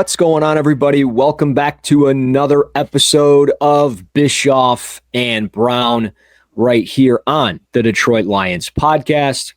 What's going on, everybody? Welcome back to another episode of Bischoff and Brown right here on the Detroit Lions podcast.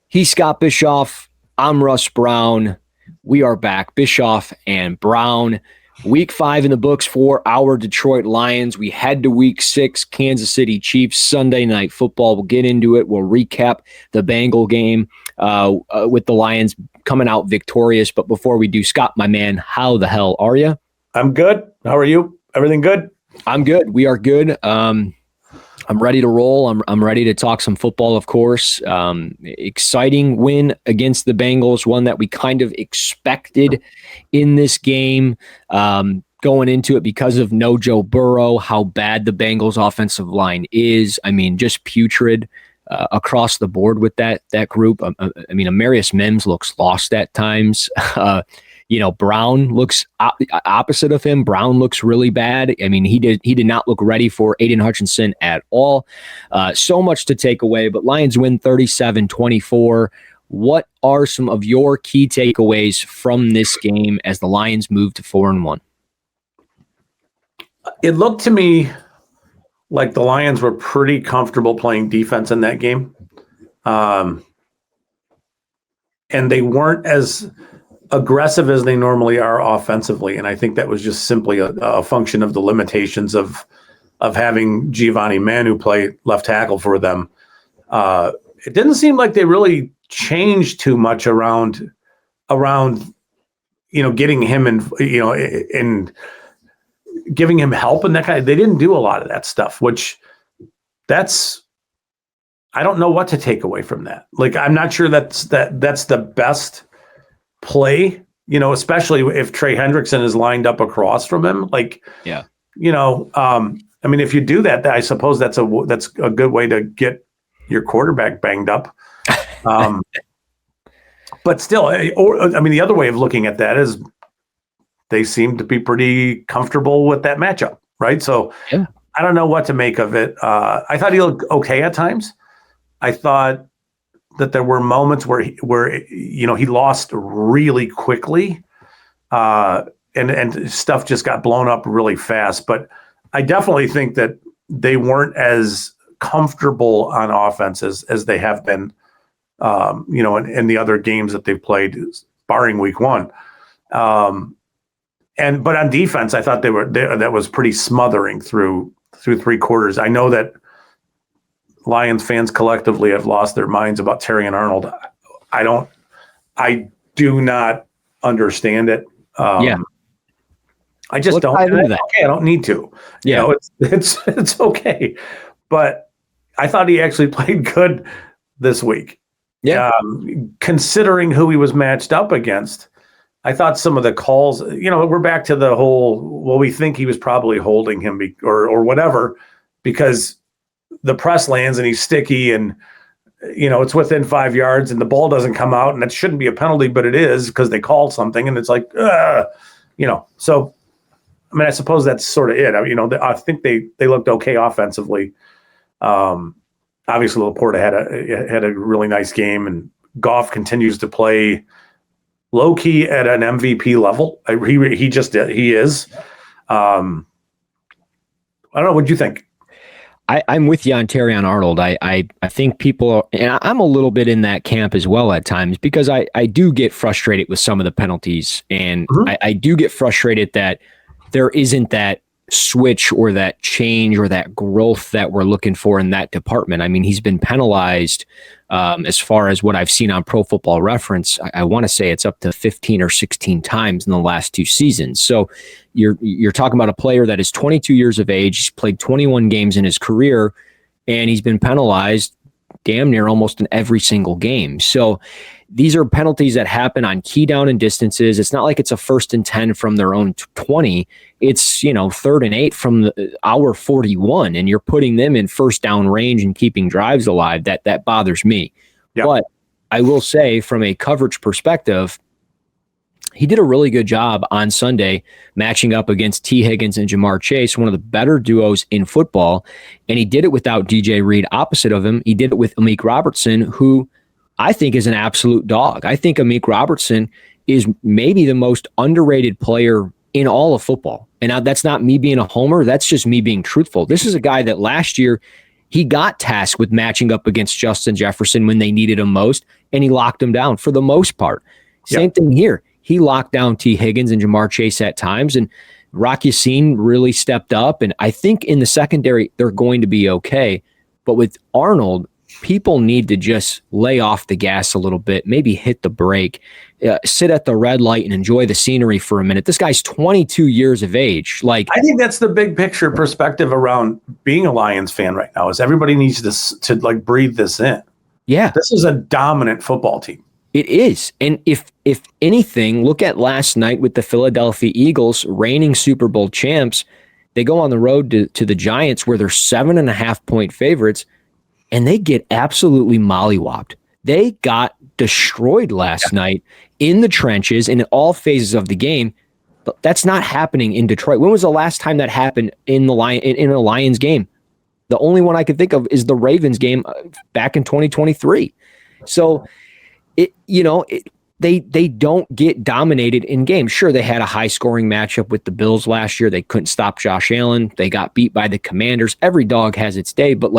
He's Scott Bischoff. I'm Russ Brown. We are back, Bischoff and Brown. Week 5 in the books for our Detroit Lions. We head to Week 6, Kansas City Chiefs, Sunday Night Football. We'll get into it. We'll recap the Bengal game with the Lions coming out victorious. But before we do, Scott, my man, how the hell are you? I'm good. How are you? Everything good? I'm good. We are good. I'm ready to roll. I'm ready to talk some football, of course. Exciting win against the Bengals, one that we kind of expected in this game going into it because of no Joe Burrow, how bad the Bengals offensive line is. I mean, just putrid across the board with that group. I mean, Amarius Mims looks lost at times. Brown looks opposite of him. Brown looks really bad. I mean, he did not look ready for Aiden Hutchinson at all. So much to take away, but Lions win 37-24. What are some of your key takeaways from this game as the Lions move to 4-1? It looked to me like the Lions were pretty comfortable playing defense in that game. And they weren't as aggressive as they normally are offensively, and I think that was just simply a function of the limitations of having Giovanni Manu play left tackle for them. It didn't seem like they really changed too much around getting him and giving him help and that kind of. They didn't do a lot of that stuff, I don't know what to take away from that. Like, I'm not sure that's the best play, especially if Trey Hendrickson is lined up across from him. Like, yeah, I mean, if you do that, I suppose that's a good way to get your quarterback banged up. But still, the other way of looking at that is they seem to be pretty comfortable with that matchup, right? So yeah. I don't know what to make of it. I thought he looked okay at times. I thought that there were moments where he lost really quickly, and stuff just got blown up really fast. But I definitely think that they weren't as comfortable on offense as they have been, in the other games that they've played, barring Week 1. But on defense, I thought that was pretty smothering through 3 quarters. I know that Lions fans collectively have lost their minds about Terrion Arnold. I do not understand it. I just don't. Okay, I don't need to. Yeah, it's okay. But I thought he actually played good this week. Yeah, considering who he was matched up against, I thought some of the calls. We're back to the whole. Well, we think he was probably holding him or whatever, because the press lands and he's sticky and it's within 5 yards and the ball doesn't come out, and that shouldn't be a penalty, but it is because they called something, and it's like, so I mean, I suppose that's sort of it. I think they looked okay offensively. Obviously Laporta had a really nice game, and Goff continues to play low key at an MVP level. He is. I don't know. What'd you think? I'm with you on Terrion Arnold. I think people, and I'm a little bit in that camp as well at times, because I do get frustrated with some of the penalties, and I do get frustrated that there isn't that switch or that change or that growth that we're looking for in that department. I mean, he's been penalized as far as what I've seen on Pro Football Reference. I want to say it's up to 15 or 16 times in the last 2 seasons. So you're talking about a player that is 22 years of age. He's played 21 games in his career, and he's been penalized damn near almost in every single game. So these are penalties that happen on key down and distances. It's not like it's a 1st and 10 from their own 20. It's, 3rd and 8 from our 41, and you're putting them in first down range and keeping drives alive. That bothers me. Yep. But I will say, from a coverage perspective, he did a really good job on Sunday matching up against T. Higgins and Jamar Chase, one of the better duos in football. And he did it without DJ Reed opposite of him. He did it with Amik Robertson, who I think is an absolute dog. I think Amik Robertson is maybe the most underrated player in all of football. And that's not me being a homer. That's just me being truthful. This is a guy that last year he got tasked with matching up against Justin Jefferson when they needed him most, and he locked him down for the most part. Same thing here. He locked down T. Higgins and Jamar Chase at times, and Rock Ya-Sin really stepped up. And I think in the secondary, they're going to be okay. But with Arnold, people need to just lay off the gas a little bit, maybe hit the brake, sit at the red light and enjoy the scenery for a minute. This guy's 22 years of age. Like, I think that's the big picture perspective around being a Lions fan right now is everybody needs to like breathe this in. Yeah. This is a dominant football team. It is. And if anything, look at last night with the Philadelphia Eagles, reigning Super Bowl champs. They go on the road to the Giants where they're 7.5-point favorites, and they get absolutely mollywopped. They got destroyed last night in the trenches in all phases of the game. But that's not happening in Detroit. When was the last time that happened in a Lions game? The only one I can think of is the Ravens game back in 2023. So they don't get dominated in games. Sure, they had a high-scoring matchup with the Bills last year. They couldn't stop Josh Allen. They got beat by the Commanders. Every dog has its day, but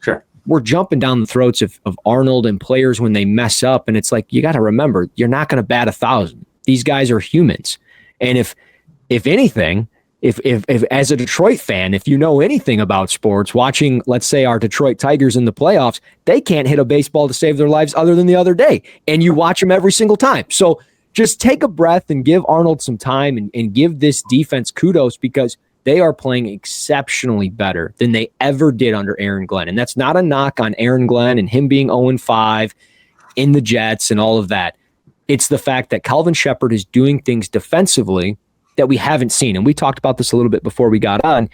Sure. We're jumping down the throats of Arnold and players when they mess up, and it's like, you got to remember, you're not going to bat 1,000. These guys are humans. And if anything, if as a Detroit fan, if you know anything about sports, watching, let's say, our Detroit Tigers in the playoffs, they can't hit a baseball to save their lives other than the other day. And you watch them every single time. So just take a breath and give Arnold some time and give this defense kudos, because they are playing exceptionally better than they ever did under Aaron Glenn. And that's not a knock on Aaron Glenn and him being 0-5 in the Jets and all of that. It's the fact that Calvin Shepard is doing things defensively that we haven't seen. And we talked about this a little bit before we got on.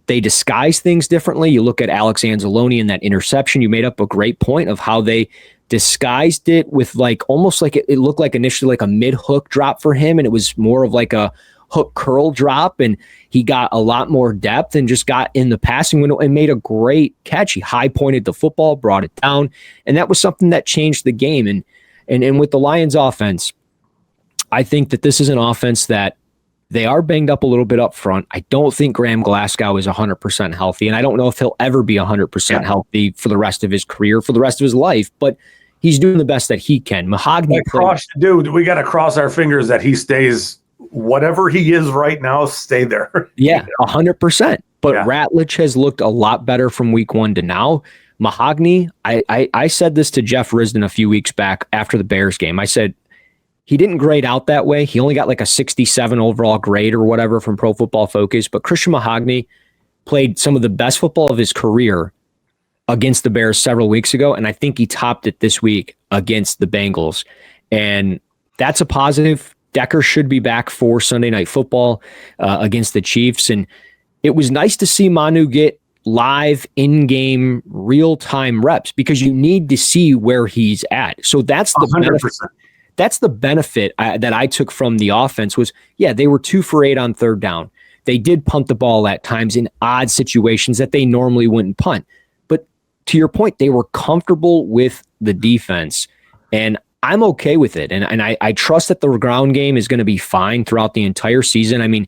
They disguise things differently. You look at Alex Anzalone and that interception. You made up a great point of how they disguised it with almost like it looked like initially like a mid-hook drop for him, and it was more of like a hook curl drop, and he got a lot more depth and just got in the passing window and made a great catch. He high pointed the football, brought it down, and that was something that changed the game. And with the Lions offense, I think that this is an offense that they are banged up a little bit up front. I don't think Graham Glasgow is 100% healthy, and I don't know if he'll ever be 100% healthy for the rest of his career, for the rest of his life, but he's doing the best that he can. Mahogany, we got to cross our fingers that he stays. Whatever he is right now, stay there. Yeah, 100%. But Ratledge has looked a lot better from week 1 to now. Mahogany, I said this to Jeff Risdon a few weeks back after the Bears game. I said, he didn't grade out that way. He only got like a 67 overall grade or whatever from Pro Football Focus. But Christian Mahogany played some of the best football of his career against the Bears several weeks ago. And I think he topped it this week against the Bengals. And that's a positive. Decker should be back for Sunday Night Football against the Chiefs. And it was nice to see Manu get live in-game real-time reps, because you need to see where he's at. So that's the 100%. Benefit. That's the benefit that I took from the offense was, they were 2 for 8 on third down. They did punt the ball at times in odd situations that they normally wouldn't punt. But to your point, they were comfortable with the defense. And I'm okay with it. And I trust that the ground game is going to be fine throughout the entire season. I mean,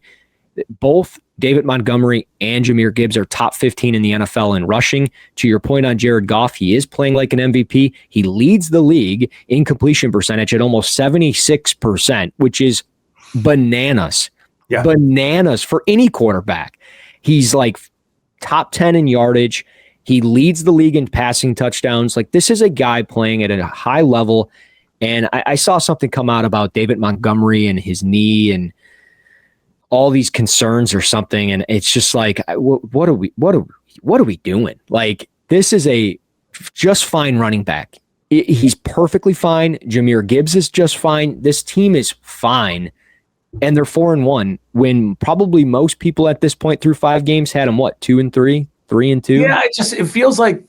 both David Montgomery and Jahmyr Gibbs are top 15 in the NFL in rushing. To your point on Jared Goff, he is playing like an MVP. He leads the league in completion percentage at almost 76%, which is bananas. Yeah. Bananas for any quarterback. He's like top 10 in yardage. He leads the league in passing touchdowns. Like, this is a guy playing at a high level. And I saw something come out about David Montgomery and his knee and all these concerns or something. And it's just like, what are we doing? Like, this is a just fine running back. He's perfectly fine. Jahmyr Gibbs is just fine. This team is fine. And they're 4-1 when probably most people at this point through 5 games had them, 2-3, 3-2. Yeah, it feels like,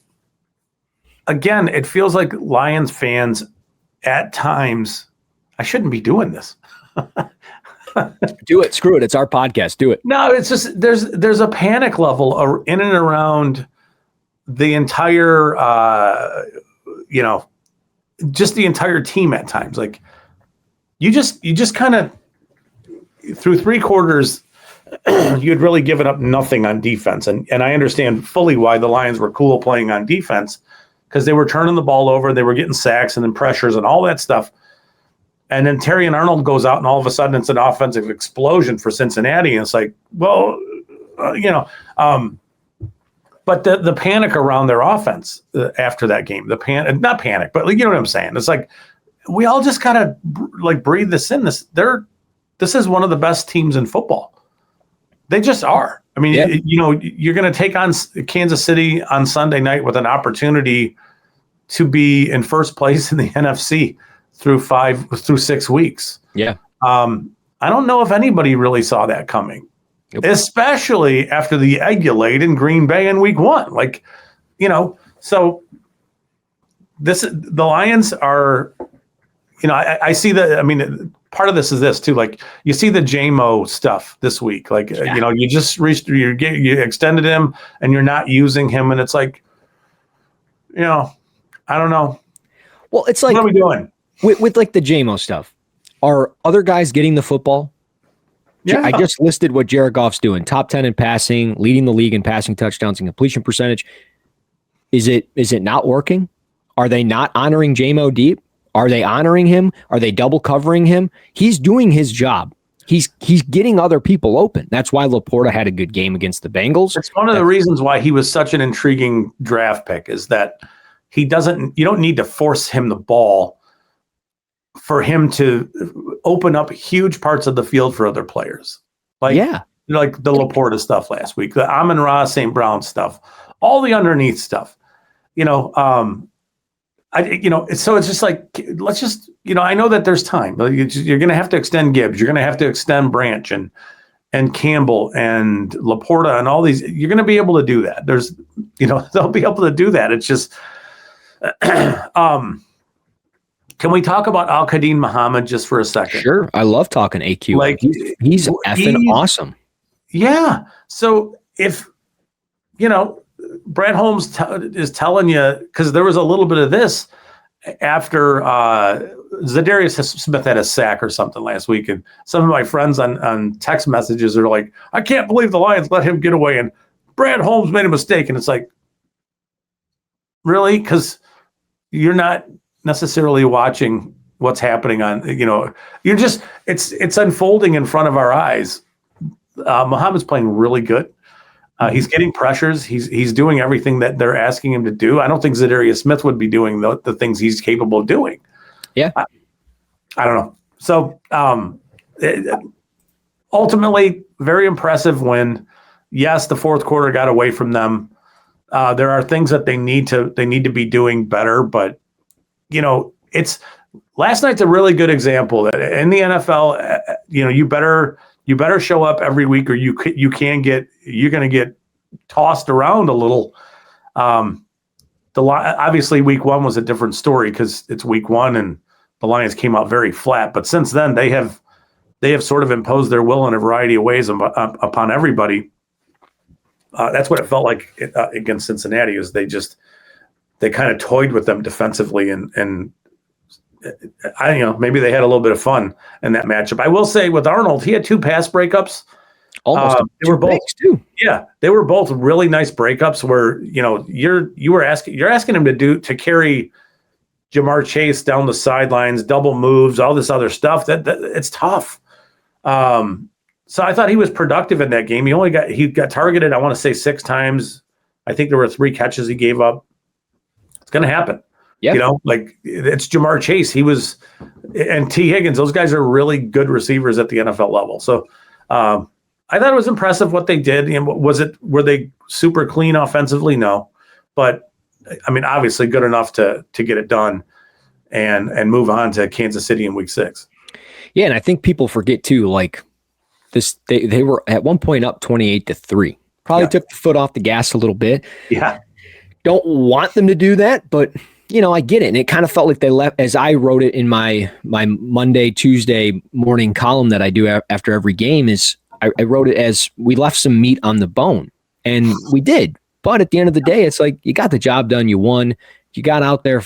again, it feels like Lions fans at times, I shouldn't be doing this. Do it. Screw it. It's our podcast. Do it. No, it's just there's a panic level in and around the entire, just the entire team at times. Like, you just kind of through three quarters, you had really given up nothing on defense. And I understand fully why the Lions were cool playing on defense, because they were turning the ball over, they were getting sacks and then pressures and all that stuff. And then Terry and Arnold goes out, and all of a sudden it's an offensive explosion for Cincinnati. And it's like, well, but the panic around their offense after that game, not panic, but you know what I'm saying? It's like, we all just kind of like breathe this in. This is one of the best teams in football. They just are. I mean, you're going to take on Kansas City on Sunday night with an opportunity to be in first place in the NFC through 6 weeks. Yeah. I don't know if anybody really saw that coming, especially after the egg you laid in Green Bay in week 1. Like, so the Lions are, I see that. I mean, part of this is this too. Like, you see the JMO stuff this week. Like, you just you extended him and you're not using him, and it's like, I don't know. Well, it's like, what are we doing with like the JMO stuff? Are other guys getting the football? Yeah. I just listed what Jared Goff's doing: top 10 in passing, leading the league in passing touchdowns and completion percentage. Is it not working? Are they not honoring JMO deep? Are they honoring him? Are they double covering him? He's doing his job. He's getting other people open. That's why Laporta had a good game against the Bengals. It's one of the reasons why he was such an intriguing draft pick, is that you don't need to force him the ball for him to open up huge parts of the field for other players. Like the Laporta stuff last week, the Amon-Ra St. Brown stuff, all the underneath stuff, so it's just like, let's just, I know that there's time, but you're going to have to extend Gibbs. You're going to have to extend Branch and Campbell and Laporta and all these. You're going to be able to do that. They'll be able to do that. It's just, can we talk about Al-Qadim Muhammad just for a second? Sure. I love talking AQ. Like, he's effing awesome. Yeah. So if, Brad Holmes is telling you, because there was a little bit of this after Zadarius Smith had a sack or something last week, and some of my friends on text messages are like, I can't believe the Lions let him get away, and Brad Holmes made a mistake. And it's like, really? Because you're not necessarily watching what's happening on, you're just, it's unfolding in front of our eyes. Muhammad's playing really good. He's getting pressures. He's doing everything that they're asking him to do. I don't think Zadarius Smith would be doing the things he's capable of doing. Yeah. I don't know. So ultimately, very impressive win. Yes, the fourth quarter got away from them. There are things that they need to be doing better, but last night's a really good example that in the NFL, you better show up every week, or you're going to get tossed around a little. Obviously week 1 was a different story because it's week 1 and the Lions came out very flat. But since then they have sort of imposed their will in a variety of ways upon everybody. That's what it felt like against Cincinnati, is they kind of toyed with them defensively, and maybe they had a little bit of fun in that matchup. I will say with Arnold, he had 2 pass breakups. Almost they were both too. Yeah, they were both really nice breakups where you're asking him to carry Jamar Chase down the sidelines, double moves, all this other stuff. That it's tough. So I thought he was productive in that game. He got targeted, I want to say 6 times. I think there were 3 catches he gave up. It's going to happen. Yeah. It's Jamar Chase. And T. Higgins. Those guys are really good receivers at the NFL level. So I thought it was impressive what they did. And were they super clean offensively? No. But I mean, obviously good enough to get it done and move on to Kansas City in week 6. Yeah. And I think people forget too, like this, they were at one point up 28-3. Probably took the foot off the gas a little bit. Yeah. Don't want them to do that, but I get it. And it kind of felt like they left, as I wrote it in my Monday, Tuesday morning column that I do after every game, is I wrote it as we left some meat on the bone, and we did. But at the end of the day, it's like, you got the job done. You won. You got out there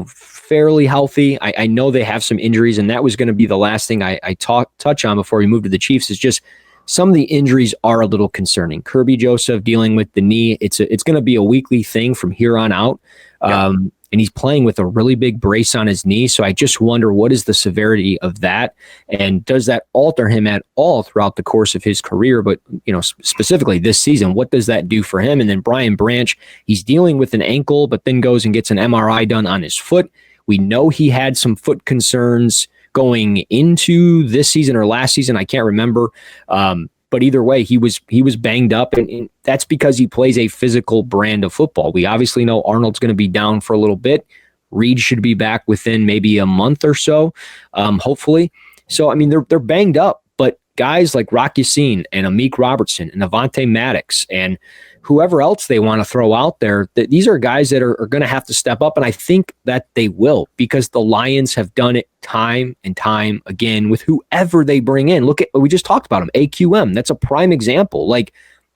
fairly healthy. I know they have some injuries, and that was going to be the last thing I touch on before we move to the Chiefs, is just some of the injuries are a little concerning. Kirby Joseph dealing with the knee. It's going to be a weekly thing from here on out. And he's playing with a really big brace on his knee. So I just wonder, what is the severity of that? And does that alter him at all throughout the course of his career? But, specifically this season, what does that do for him? And then Brian Branch, he's dealing with an ankle, but then goes and gets an MRI done on his foot. We know he had some foot concerns going into this season or last season. I can't remember. But either way, he was banged up, and that's because he plays a physical brand of football. We obviously know Arnold's going to be down for a little bit. Reed should be back within maybe a month or so, hopefully. So, I mean, they're banged up, but guys like Rock Yassin and Amik Robertson and Avonte Maddox and whoever else they want to throw out there, these are guys that are going to have to step up, and I think that they will, because the Lions have done it time and time again with whoever they bring in. Look at, we just talked about him, AQM. That's a prime example. Like,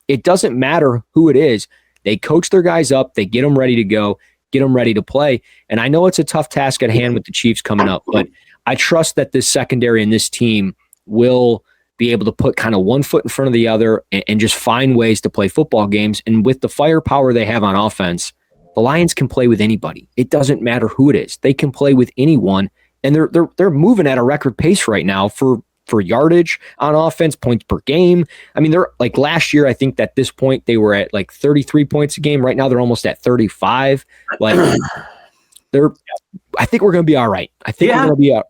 it doesn't matter who it is. They coach their guys up. They get them ready to go, get them ready to play. And I know it's a tough task at hand with the Chiefs coming up, but I trust that this secondary and this team will be able to put kind of one foot in front of the other and just find ways to play football games. And with the firepower they have on offense, the Lions can play with anybody. It doesn't matter who it is. They can play with anyone. And they're moving at a record pace right now for yardage on offense, points per game. I mean, they're like last year, I think at this point they were at like 33 points a game. Right now they're almost at 35. Like, I think we're going to be all right. I think we're going to be all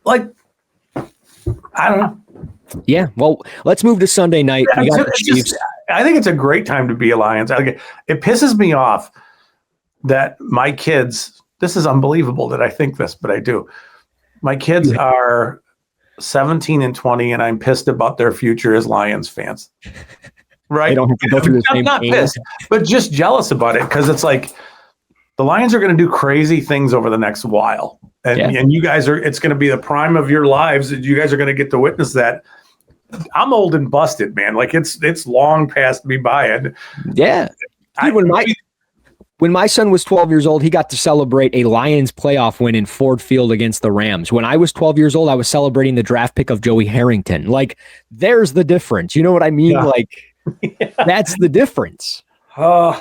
right. I don't know. Yeah, well, let's move to Sunday night. I think it's a great time to be a Lions. It pisses me off that my kids, this is unbelievable that I think this, but I do. My kids are 17 and 20, and I'm pissed about their future as Lions fans. Right? They don't have to go through the same not pissed, but just jealous about it, because it's like the Lions are going to do crazy things over the next while. And you guys it's going to be the prime of your lives. You guys are going to get to witness that. I'm old and busted, man. Like, it's long past me by. And yeah. When my son was 12 years old, he got to celebrate a Lions playoff win in Ford Field against the Rams. When I was 12 years old, I was celebrating the draft pick of Joey Harrington. Like, there's the difference. You know what I mean? Yeah. Like, that's the difference. Yeah.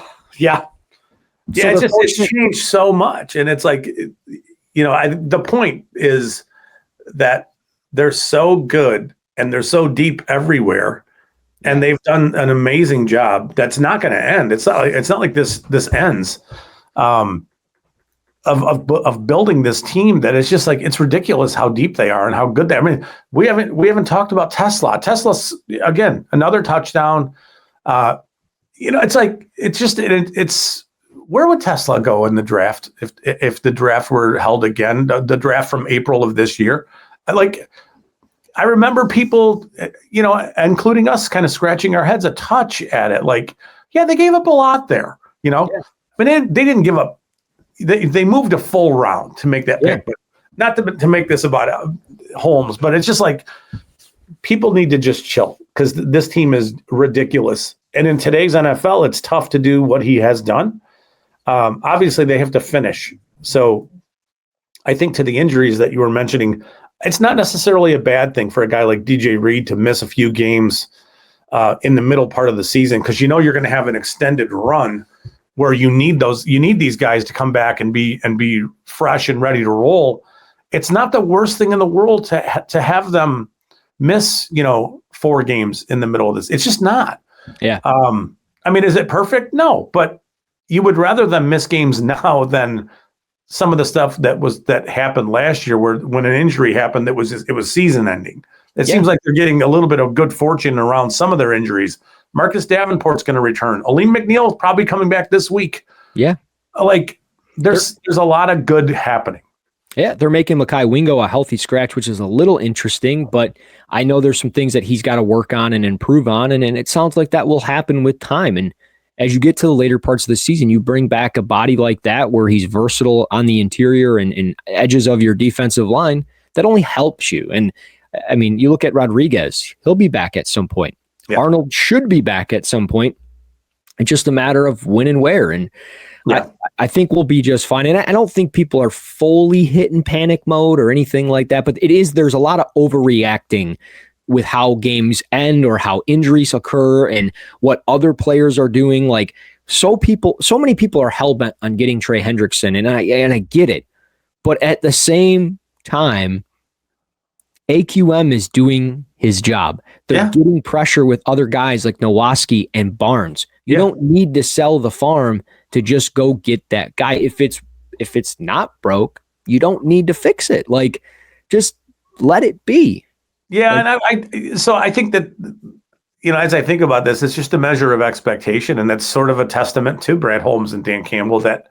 Yeah, so it's changed so much. And it's like, the point is that they're so good and they're so deep everywhere, and they've done an amazing job. That's not going to end. It's not like this ends of building this team that is just like, it's ridiculous how deep they are and how good they are. I mean, we haven't talked about Tesla. Tesla's, again, another touchdown. It's like, it's where would Tesla go in the draft if the draft were held again, the draft from April of this year? Like, I remember people, including us, kind of scratching our heads a touch at it. Like, yeah, they gave up a lot there, but they didn't give up. They moved a full round to make that pick, but not to make this about Holmes, but it's just like, people need to just chill, because this team is ridiculous. And in today's NFL, it's tough to do what he has done. Obviously, they have to finish. So I think to the injuries that you were mentioning, it's not necessarily a bad thing for a guy like DJ Reed to miss a few games in the middle part of the season, because you're going to have an extended run where you need these guys to come back and be fresh and ready to roll. It's not the worst thing in the world to have them miss 4 games in the middle of this. It's just not. Yeah. I mean, is it perfect? No, but you would rather them miss games now than some of the stuff that happened last year, when an injury happened it was season ending. It seems like they're getting a little bit of good fortune around some of their injuries. Marcus Davenport's going to return. Aleem McNeil is probably coming back this week. Yeah. Like, there's a lot of good happening. Yeah, they're making Mekhi Wingo a healthy scratch, which is a little interesting, but I know there's some things that he's got to work on and improve on, and it sounds like that will happen with time. And as you get to the later parts of the season, you bring back a body like that where he's versatile on the interior and edges of your defensive line, that only helps you. And I mean, you look at Rodriguez, he'll be back at some point. Yeah. Arnold should be back at some point. It's just a matter of when and where. And I think we'll be just fine. And I don't think people are fully hitting panic mode or anything like that, but there's a lot of overreacting with how games end or how injuries occur and what other players are doing. Like, so many people are hell-bent on getting Trey Hendrickson, and I get it. But at the same time, AQM is doing his job. They're getting pressure with other guys like Nowaski and Barnes. You don't need to sell the farm to just go get that guy. If it's not broke, you don't need to fix it. Like, just let it be. Yeah, like, and I think that, as I think about this, it's just a measure of expectation, and that's sort of a testament to Brad Holmes and Dan Campbell that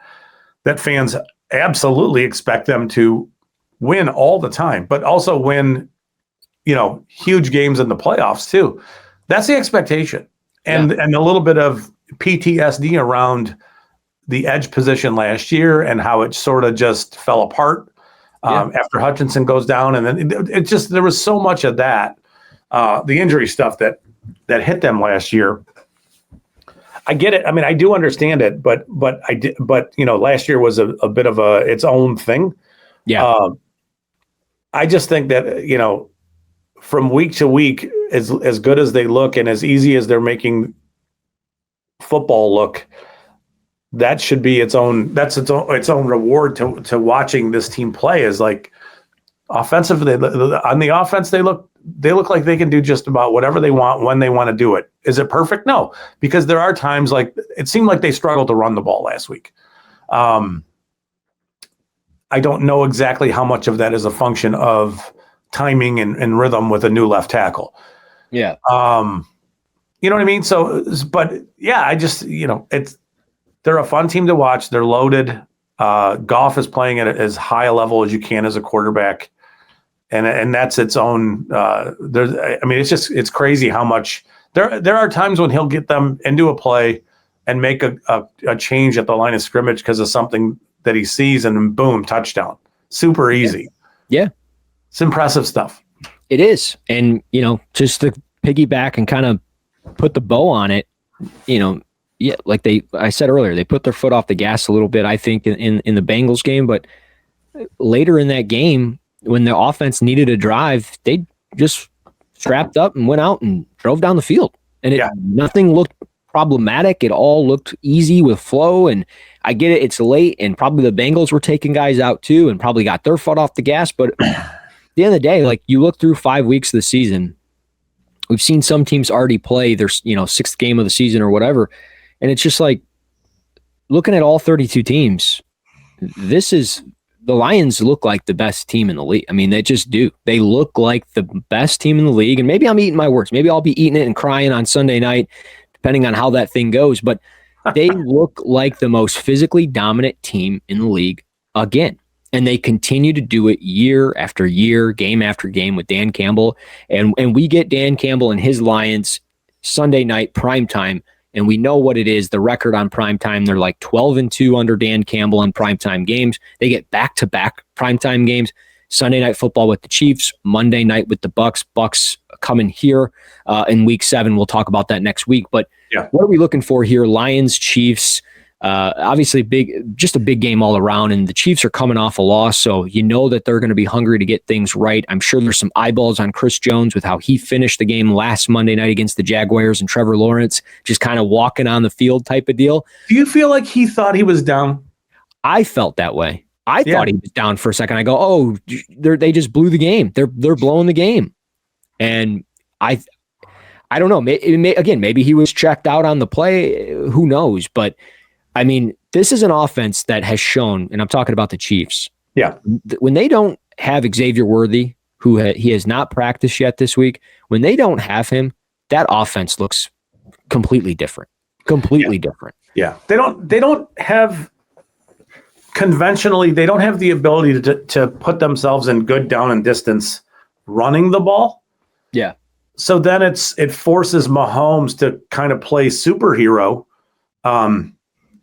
fans absolutely expect them to win all the time, but also win, huge games in the playoffs too. That's the expectation, and a little bit of PTSD around the edge position last year and how it sort of just fell apart. After Hutchinson goes down, and then it just, there was so much of that, the injury stuff that hit them last year. I get it. I mean, I do understand it, but last year was a bit of its own thing. Yeah. I just think that, from week to week, as good as they look and as easy as they're making football look, that should be its own reward to watching this team play. Is like, offensively, on the offense, they look like they can do just about whatever they want when they want to do it. Is it perfect? No, because there are times, like, it seemed like they struggled to run the ball last week. I don't know exactly how much of that is a function of timing and rhythm with a new left tackle. Yeah. You know what I mean? So, but yeah, I just, they're a fun team to watch. They're loaded. Goff is playing at as high a level as you can as a quarterback. And that's its own, it's crazy how much there are times when he'll get them into a play and make a change at the line of scrimmage because of something that he sees, and then boom, touchdown. Super easy. Yeah. It's impressive stuff. It is. And, just to piggyback and kind of put the bow on it, like I said earlier, they put their foot off the gas a little bit, I think, in the Bengals game. But later in that game, when the offense needed a drive, they just strapped up and went out and drove down the field. And nothing looked problematic. It all looked easy with flow. And I get it, it's late, and probably the Bengals were taking guys out too and probably got their foot off the gas. But at the end of the day, like, you look through 5 weeks of the season, we've seen some teams already play their sixth game of the season or whatever. And it's just like, looking at all 32 teams, the Lions look like the best team in the league. I mean, they just do. They look like the best team in the league. And maybe I'm eating my words. Maybe I'll be eating it and crying on Sunday night, depending on how that thing goes. But they look like the most physically dominant team in the league again. And they continue to do it year after year, game after game with Dan Campbell. And we get Dan Campbell and his Lions Sunday night primetime. And we know what it is, the record on primetime. They're like 12-2 under Dan Campbell on primetime games. They get back-to-back primetime games. Sunday night football with the Chiefs, Monday night with the Bucks. Bucks coming here in week 7. We'll talk about that next week. But what are we looking for here? Lions, Chiefs, obviously just a big game all around. And the Chiefs are coming off a loss, so you know that they're going to be hungry to get things right. I'm sure there's some eyeballs on Chris Jones with how he finished the game last Monday night against the Jaguars, and Trevor Lawrence just kind of walking on the field type of deal. Do you feel like he thought he was down? I felt that way. I thought he was down for a second. I go, oh, they just blew the game. They're blowing the game. And I don't know. Maybe he was checked out on the play. Who knows? But I mean, this is an offense that has shown, and I'm talking about the Chiefs. Yeah. When they don't have Xavier Worthy, who he has not practiced yet this week, when they don't have him, that offense looks completely different. Completely different. Yeah. They don't have, conventionally, they don't have the ability to put themselves in good down and distance running the ball. Yeah. So then it forces Mahomes to kind of play superhero.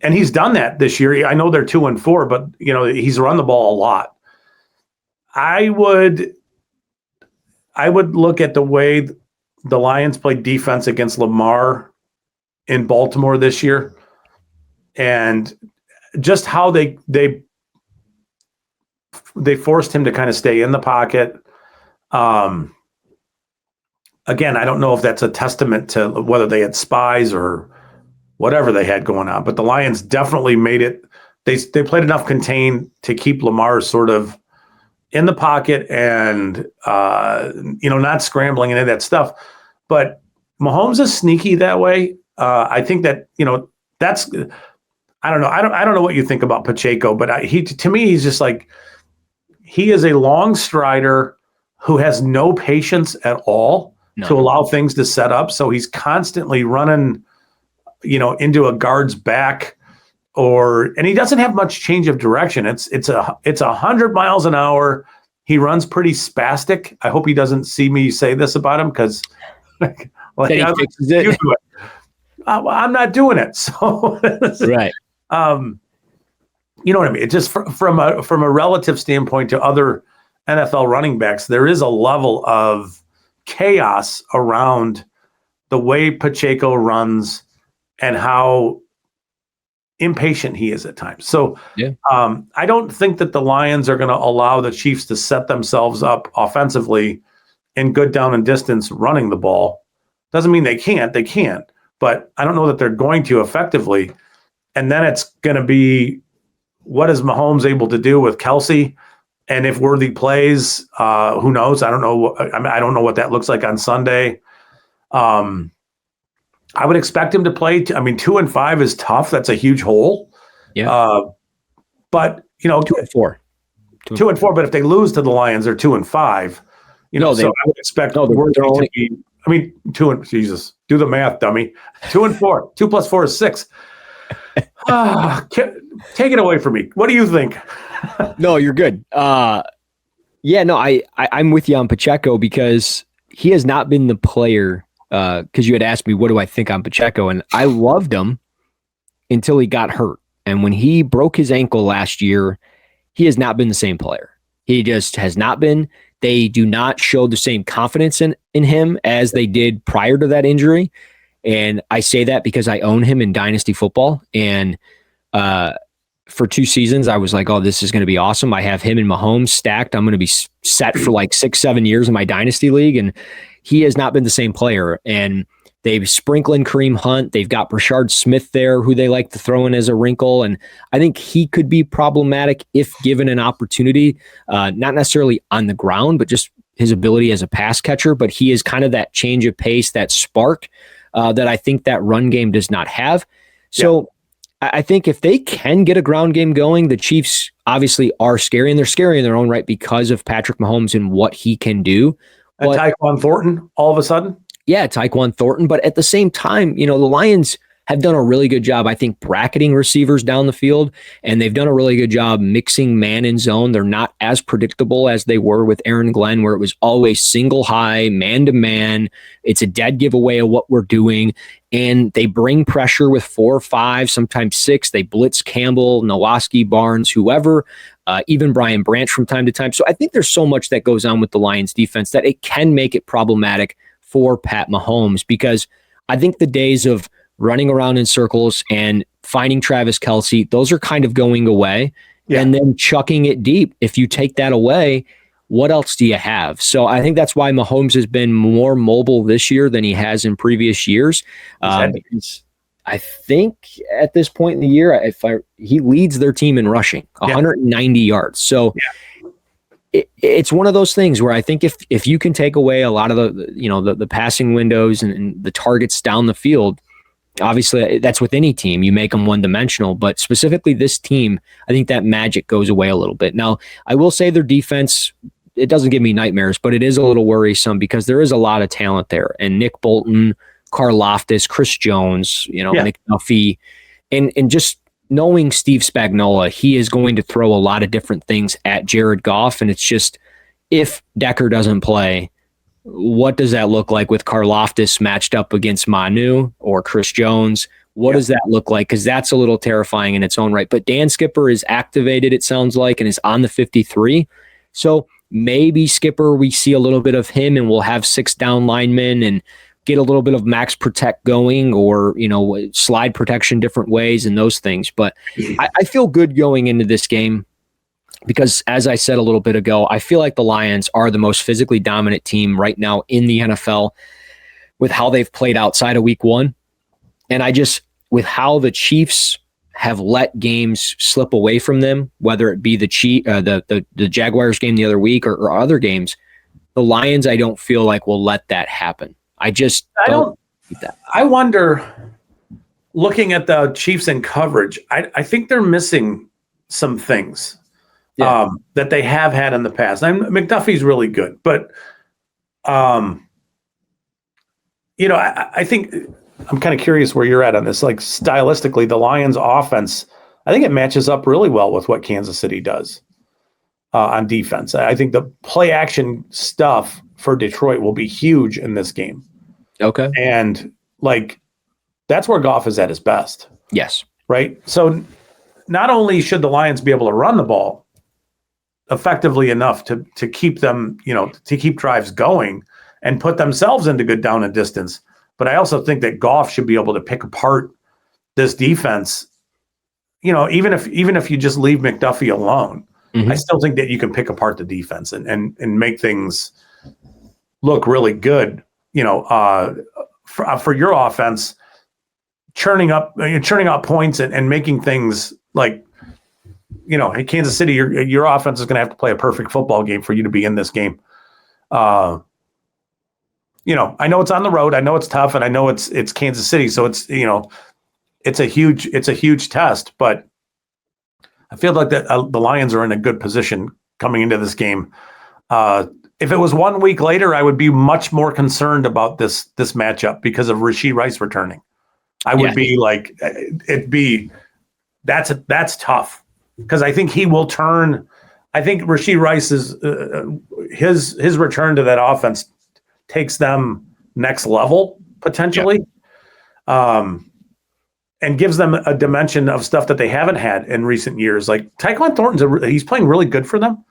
And he's done that this year. I know they're 2-4, but he's run the ball a lot. I would look at the way the Lions played defense against Lamar in Baltimore this year, and just how they forced him to kind of stay in the pocket. Again, I don't know if that's a testament to whether they had spies or whatever they had going on, but the Lions definitely made it. They played enough contain to keep Lamar sort of in the pocket and not scrambling and any of that stuff. But Mahomes is sneaky that way. I think that that's. I don't know. I don't know what you think about Pacheco, but to me he's just like, he is a long strider who has no patience at all to allow things to set up. So he's constantly running, into a guard's back, and he doesn't have much change of direction. It's 100 miles an hour. He runs pretty spastic. I hope he doesn't see me say this about him because I'm not doing it. So right. You know what I mean? It just from a relative standpoint to other NFL running backs, there is a level of chaos around the way Pacheco runs and how impatient he is at times. So I don't think that the Lions are going to allow the Chiefs to set themselves up offensively in good down and distance running the ball. Doesn't mean they can't. They can't. But I don't know that they're going to effectively. And then it's going to be, what is Mahomes able to do with Kelsey? And if Worthy plays, who knows? I don't know. I don't know what that looks like on Sunday. I would expect him to play. 2-5 is tough. That's a huge hole. Yeah. But 2-4. 2-4. But if they lose to the Lions, they're 2-5. So I would expect Worthy to be. Jesus, do the math, dummy. 2-4. 2 + 4 is 6. Take it away from me. What do you think? No, you're good. I'm with you on Pacheco because he has not been the player. Because you had asked me, what do I think on Pacheco? And I loved him until he got hurt. And when he broke his ankle last year, he has not been the same player. He just has not been. They do not show the same confidence in him as they did prior to that injury. And I say that because I own him in Dynasty football. And for 2 seasons, I was like, oh, this is going to be awesome. I have him and Mahomes stacked. I'm going to be set for like 6-7 years in my Dynasty league. And he has not been the same player. And they've sprinkled Kareem Hunt. They've got Brashard Smith there, who they like to throw in as a wrinkle. And I think he could be problematic if given an opportunity, not necessarily on the ground, but just his ability as a pass catcher. But he is kind of that change of pace, that spark that I think that run game does not have. So I think if they can get a ground game going, the Chiefs obviously are scary, and they're scary in their own right because of Patrick Mahomes and what he can do. And Tyquan Thornton, all of a sudden? Yeah, Tyquan Thornton. But at the same time, the Lions have done a really good job, I think, bracketing receivers down the field, and they've done a really good job mixing man and zone. They're not as predictable as they were with Aaron Glenn, where it was always single high, man-to-man. It's a dead giveaway of what we're doing, and they bring pressure with 4 or 5, sometimes 6. They blitz Campbell, Nowaski, Barnes, whoever, even Brian Branch from time to time. So I think there's so much that goes on with the Lions defense that it can make it problematic for Pat Mahomes, because I think the days of running around in circles and finding Travis Kelce, those are kind of going away. And then chucking it deep. If you take that away, what else do you have? So I think that's why Mahomes has been more mobile this year than he has in previous years. Because I think at this point in the year, he leads their team in rushing, 190 yards. So it's one of those things where I think if you can take away a lot of the passing windows and the targets down the field, obviously that's with any team, you make them one-dimensional, but specifically this team, I think that magic goes away a little bit. Now, I will say their defense, it doesn't give me nightmares, but it is a little worrisome because there is a lot of talent there. And Nick Bolton, Karlaftis, Chris Jones, Nick Duffy, and just knowing Steve Spagnuolo, he is going to throw a lot of different things at Jared Goff. And it's just, if Decker doesn't play, what does that look like with Karlaftis matched up against Manu or Chris Jones? What does that look like? Because that's a little terrifying in its own right. But Dan Skipper is activated, it sounds like, and is on the 53. So maybe Skipper, we see a little bit of him, and we'll have 6 down linemen and get a little bit of max protect going, or, slide protection different ways and those things. But I feel good going into this game because, as I said a little bit ago, I feel like the Lions are the most physically dominant team right now in the NFL with how they've played outside of week 1. And with how the Chiefs have let games slip away from them, whether it be the Jaguars game the other week or other games, the Lions, I don't feel like will let that happen. I don't think that. I wonder, looking at the Chiefs in coverage, I think they're missing some things that they have had in the past. McDuffie's really good, but I think I'm kind of curious where you're at on this. Like, stylistically, the Lions offense, I think it matches up really well with what Kansas City does on defense. I think the play action stuff for Detroit will be huge in this game. Okay. And that's where Goff is at his best. Yes. Right. So not only should the Lions be able to run the ball effectively enough to keep them, to keep drives going and put themselves into good down and distance, but I also think that Goff should be able to pick apart this defense. Even if you just leave McDuffie alone, I still think that you can pick apart the defense and make things look really good. For your offense, churning up points and making things like, hey, Kansas City, your offense is going to have to play a perfect football game for you to be in this game. I know it's on the road. I know it's tough, and I know it's Kansas City, so it's a huge test. But I feel like that the Lions are in a good position coming into this game. If it was 1 week later, I would be much more concerned about this matchup because of Rashee Rice returning. I would be like, that's tough, because I think he will turn. I think Rashee Rice's his return to that offense takes them next level potentially, and gives them a dimension of stuff that they haven't had in recent years. Like Tyquan Thornton's he's playing really good for them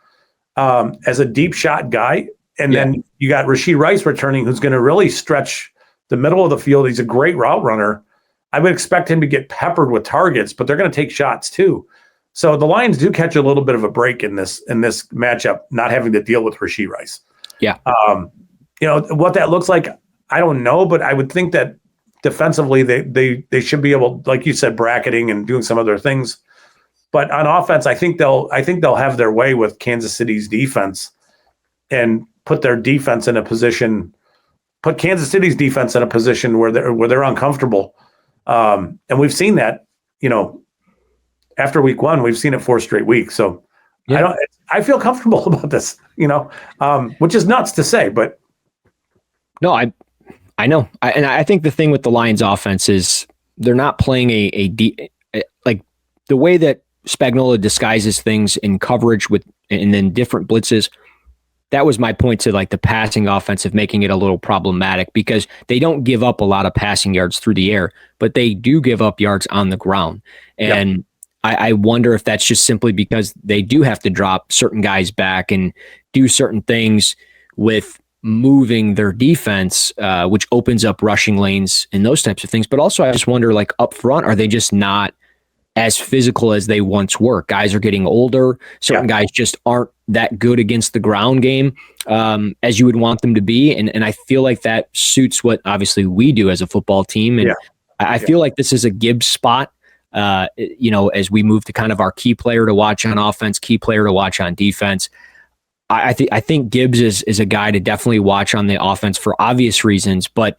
as a deep shot guy. And then you got Rashee Rice returning, who's going to really stretch the middle of the field. He's a great route runner. I would expect him to get peppered with targets, but they're going to take shots too. So the Lions do catch a little bit of a break in this matchup, not having to deal with Rashee Rice. Yeah. What that looks like, I don't know, but I would think that defensively they should be able, like you said, bracketing and doing some other things. But on offense, I think they'll have their way with Kansas City's defense and put Kansas City's defense in a position where they're uncomfortable. And we've seen that, after week 1, we've seen it 4 straight weeks. So I feel comfortable about this, which is nuts to say, but no, I know. I think the thing with the Lions offense is they're not playing like the way that Spagnuolo disguises things in coverage and then different blitzes. That was my point to like the passing offense of making it a little problematic, because they don't give up a lot of passing yards through the air, but they do give up yards on the ground. And I wonder if that's just simply because they do have to drop certain guys back and do certain things with moving their defense, which opens up rushing lanes and those types of things. But also I just wonder, like, up front, are they just not as physical as they once were? Guys are getting older. Certain guys just aren't that good against the ground game as you would want them to be. And I feel like that suits what obviously we do as a football team. And I feel like this is a Gibbs spot, as we move to kind of our key player to watch on offense, key player to watch on defense. I think Gibbs is a guy to definitely watch on the offense for obvious reasons, but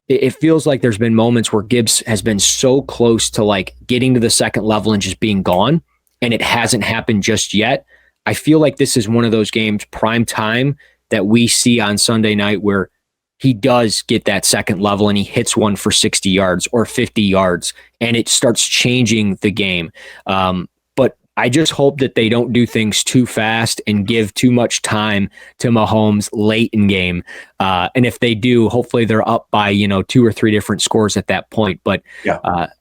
it feels like there's been moments where Gibbs has been so close to like getting to the second level and just being gone, and it hasn't happened just yet. I feel like this is one of those games, prime time, that we see on Sunday night where he does get that second level and he hits one for 60 yards or 50 yards, and it starts changing the game. But I just hope that they don't do things too fast and give too much time to Mahomes late in game. And if they do, hopefully they're up by, 2 or 3 different scores at that point. But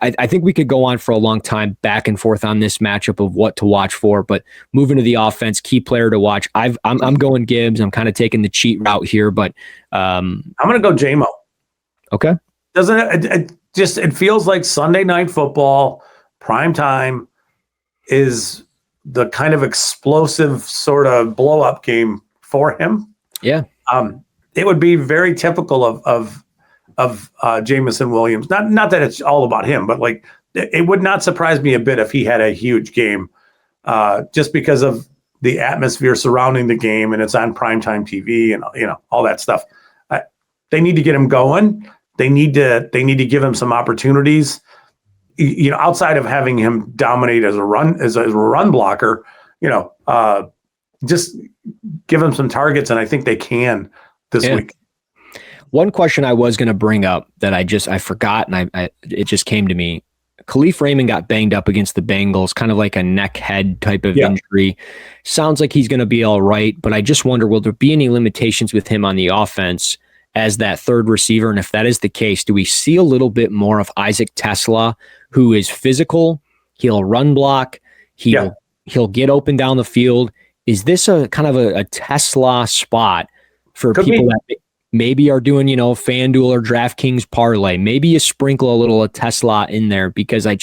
I think we could go on for a long time back and forth on this matchup of what to watch for. But moving to the offense, key player to watch. I'm going Gibbs. I'm kind of taking the cheat route here, but I'm going to go J-Mo. Okay. Doesn't it feels like Sunday Night Football, prime time, is the kind of explosive sort of blow up game for him. Yeah. It would be very typical of Jameson Williams. Not that it's all about him, but like it would not surprise me a bit if he had a huge game, just because of the atmosphere surrounding the game, and it's on primetime TV and all that stuff. They need to get him going. They need to give him some opportunities. Outside of having him dominate as a run blocker, just give him some targets, and I think they can this week. One question I was going to bring up that I forgot, and it just came to me. Kalif Raymond got banged up against the Bengals, kind of like a neck head type of injury. Sounds like he's going to be all right, but I just wonder, will there be any limitations with him on the offense as that third receiver? And if that is the case, do we see a little bit more of Isaac Tesla, who is physical? He'll run block. He'll get open down the field. Is this a kind of a Tesla spot for people that maybe are doing, FanDuel or DraftKings parlay? Maybe you sprinkle a little of Tesla in there, because I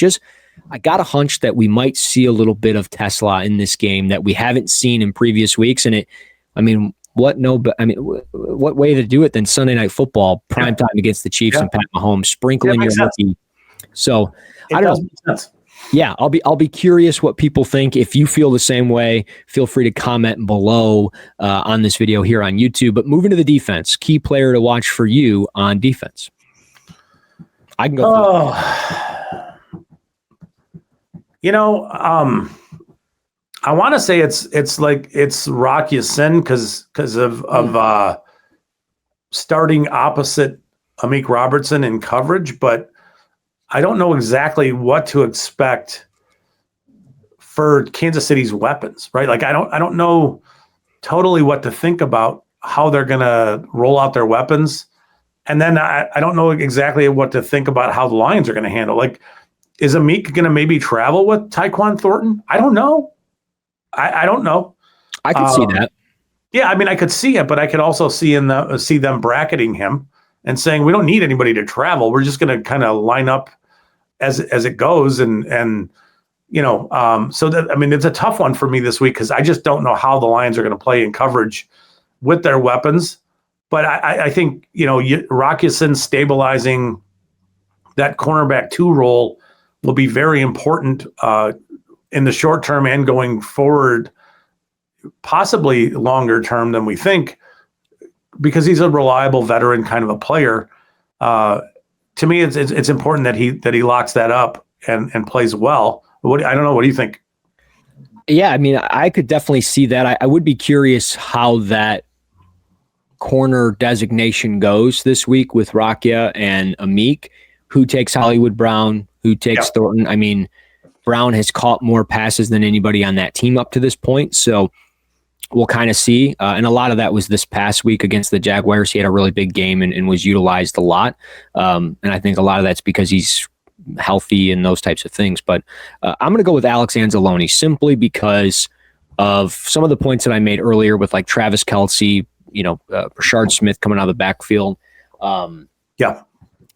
got a hunch that we might see a little bit of Tesla in this game that we haven't seen in previous weeks. And what way to do it than Sunday Night Football, primetime against the Chiefs and Pat Mahomes, sprinkling your rookie. So I don't know. Yeah, I'll be curious what people think. If you feel the same way, feel free to comment below on this video here on YouTube. But moving to the defense, key player to watch for you on defense. I can go. I want to say it's Rock Ya-Sin because of starting opposite Amik Robertson in coverage, but I don't know exactly what to expect for Kansas City's weapons, right? Like I don't know totally what to think about how they're going to roll out their weapons. And then I don't know exactly what to think about how the Lions are going to handle. Like, is Amik going to maybe travel with Tyquan Thornton? I don't know. I don't know. I could see that. Yeah, I could see it, but I could also see them bracketing him and saying, we don't need anybody to travel. We're just going to kind of line up as it goes. So that, it's a tough one for me this week, because I just don't know how the Lions are going to play in coverage with their weapons. But I think, Rock Ya-Sin stabilizing that cornerback 2 role will be very important in the short term and going forward, possibly longer term than we think, because he's a reliable veteran kind of a player. To me, it's important that he locks that up and plays well. I don't know. What do you think? Yeah, I could definitely see that. I would be curious how that corner designation goes this week with Rakia and Amik. Who takes Hollywood Brown? Who takes Thornton? Brown has caught more passes than anybody on that team up to this point, so we'll kind of see. And a lot of that was this past week against the Jaguars. He had a really big game and was utilized a lot. And I think a lot of that's because he's healthy and those types of things. But I'm going to go with Alex Anzalone simply because of some of the points that I made earlier with like Travis Kelce, Rashard Smith coming out of the backfield.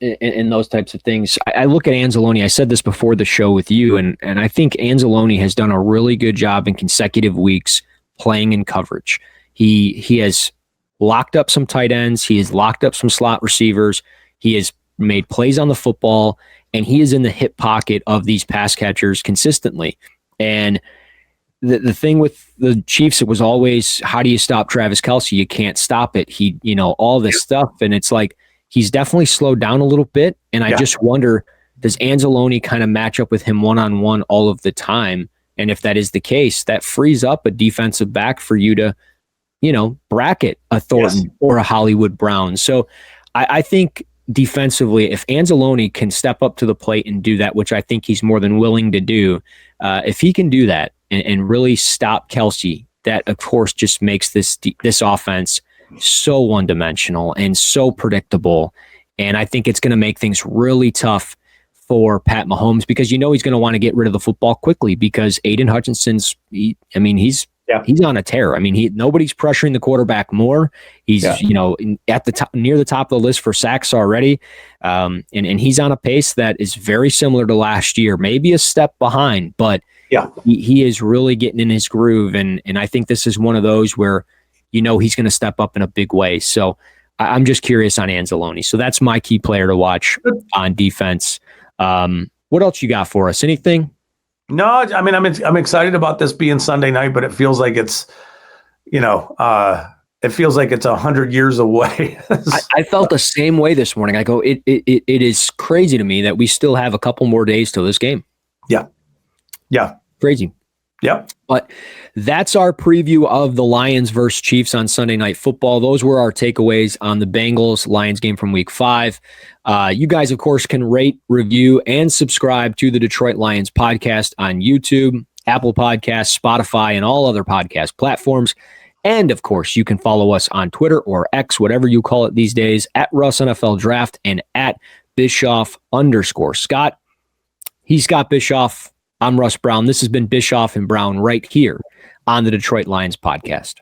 And those types of things. I look at Anzalone. I said this before the show with you, and I think Anzalone has done a really good job in consecutive weeks playing in coverage. He has locked up some tight ends. He has locked up some slot receivers. He has made plays on the football, and he is in the hip pocket of these pass catchers consistently. And the thing with the Chiefs, it was always, how do you stop Travis Kelce? You can't stop it. All this stuff. And it's like, he's definitely slowed down a little bit. And I just wonder, does Anzalone kind of match up with him one-on-one all of the time? And if that is the case, that frees up a defensive back for you to, bracket a Thornton or a Hollywood Brown. So I think defensively, if Anzalone can step up to the plate and do that, which I think he's more than willing to do, if he can do that and really stop Kelce, that of course just makes this offense so one-dimensional and so predictable. And I think it's going to make things really tough for Pat Mahomes, because he's going to want to get rid of the football quickly, because Aiden Hutchinson's, he's he's on a tear. I mean, nobody's pressuring the quarterback more. He's at the top, near the top of the list for sacks already, and he's on a pace that is very similar to last year, maybe a step behind, but he is really getting in his groove, and I think this is one of those where he's going to step up in a big way. So I'm just curious on Anzalone. So that's my key player to watch on defense. What else you got for us? Anything? No, I mean, I'm excited about this being Sunday night, but it feels like it's, it feels like it's 100 years away. I felt the same way this morning. I go, it is crazy to me that we still have a couple more days till this game. Yeah. Crazy. Yep. But that's our preview of the Lions versus Chiefs on Sunday Night Football. Those were our takeaways on the Bengals-Lions game from Week 5. You guys, of course, can rate, review, and subscribe to the Detroit Lions podcast on YouTube, Apple Podcasts, Spotify, and all other podcast platforms. And, of course, you can follow us on Twitter or X, whatever you call it these days, at Russ NFL Draft and at Bischoff_Scott. He's Scott Bischoff. I'm Russ Brown. This has been Bischoff and Brown right here on the Detroit Lions podcast.